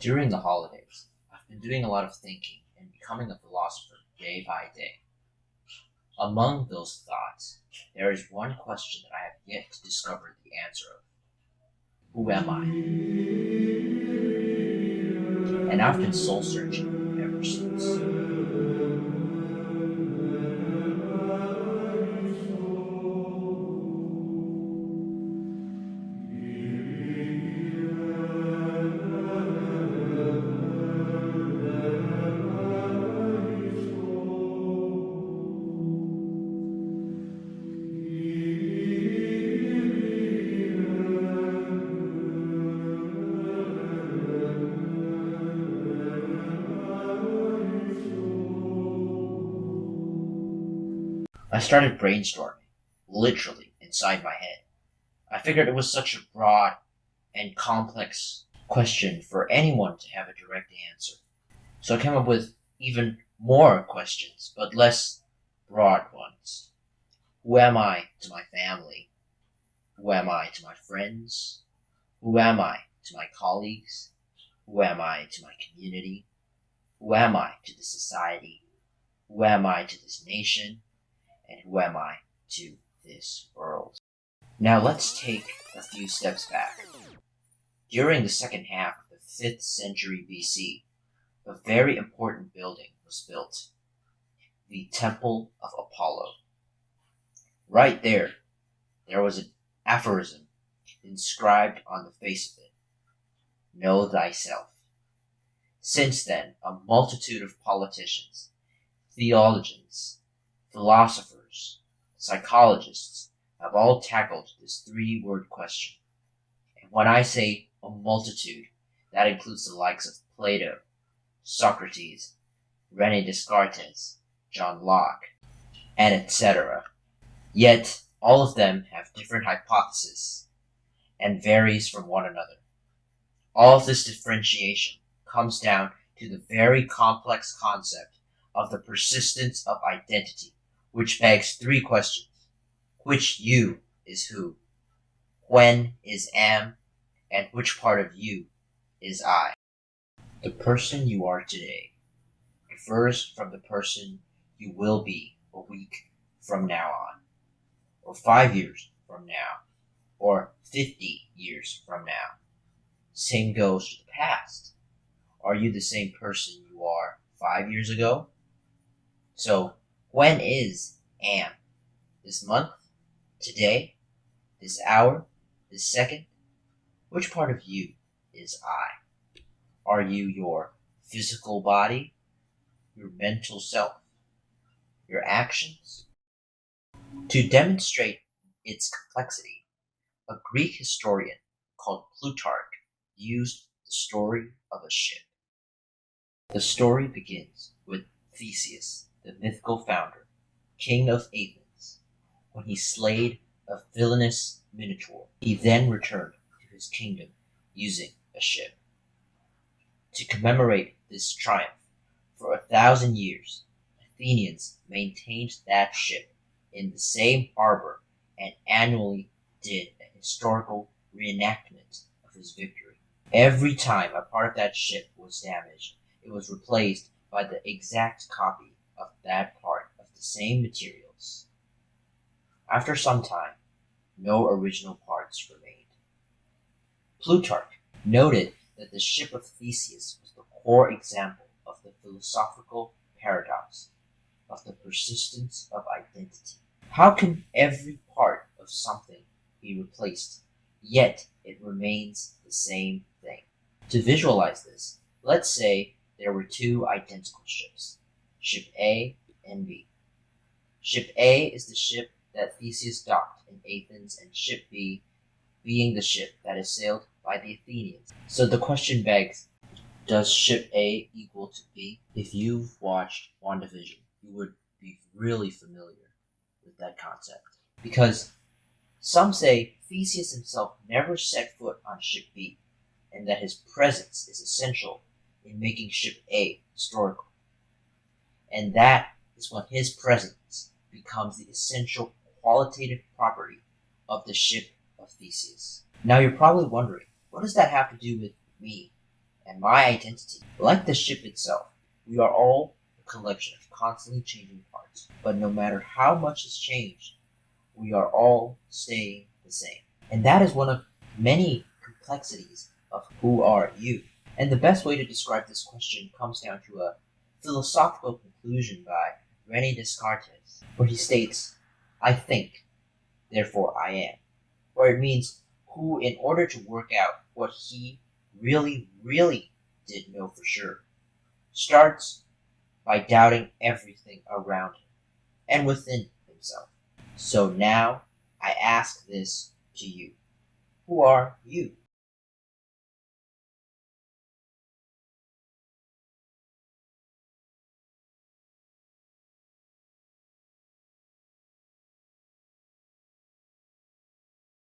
During the holidays, I've been doing a lot of thinking and becoming a philosopher day by day. Among those thoughts, there is one question that I have yet to discover the answer of. Who am I? And I've been soul searching ever since. I started brainstorming, literally inside my head. I figured it was such a broad and complex question for anyone to have a direct answer. So I came up with even more questions, but less broad ones. Who am I to my family? Who am I to my friends? Who am I to my colleagues? Who am I to my community? Who am I to the society? Who am I to this nation? And who am I to this world? Now let's take a few steps back. During the second half of the 5th century BC, a very important building was built, the Temple of Apollo. Right there was an aphorism inscribed on the face of it. Know thyself. Since then, a multitude of politicians, theologians, philosophers, psychologists have all tackled this three-word question. And when I say a multitude, that includes the likes of Plato, Socrates, René Descartes, John Locke, and etc. Yet, all of them have different hypotheses and varies from one another. All of this differentiation comes down to the very complex concept of the persistence of identity, which begs three questions. Which you is who? When is am? And which part of you is I? The person you are today differs from the person you will be a week from now on, or 5 years from now, or 50 years from now. Same goes to the past. Are you the same person you are 5 years ago? So, when is am? This month? Today? This hour? This second? Which part of you is I? Are you your physical body? Your mental self? Your actions? To demonstrate its complexity, a Greek historian called Plutarch used the story of a ship. The story begins with Theseus, the mythical founder, king of Athens, when he slayed a villainous minotaur. He then returned to his kingdom using a ship. To commemorate this triumph, for 1,000 years, Athenians maintained that ship in the same harbor and annually did a historical reenactment of his victory. Every time a part of that ship was damaged, it was replaced by the exact copy of that part of the same materials. After some time, no original parts remained. Plutarch noted that the ship of Theseus was the core example of the philosophical paradox of the persistence of identity. How can every part of something be replaced, yet it remains the same thing? To visualize this, let's say there were two identical ships, Ship A and B. Ship A is the ship that Theseus docked in Athens, and Ship B being the ship that is sailed by the Athenians. So the question begs, does Ship A equal to B? If you've watched WandaVision, you would be really familiar with that concept. Because some say Theseus himself never set foot on Ship B, and that his presence is essential in making Ship A historical. And that is when his presence becomes the essential qualitative property of the ship of Theseus. Now you're probably wondering, what does that have to do with me and my identity. Like the ship itself, we are all a collection of constantly changing parts. But no matter how much has changed, we are all staying the same. And that is one of many complexities of who are you. And the best way to describe this question comes down to a philosophical conclusion by René Descartes, where he states, I think, therefore I am. Where it means who, in order to work out what he really, really did know for sure, starts by doubting everything around him and within himself. So now I ask this to you. Who are you?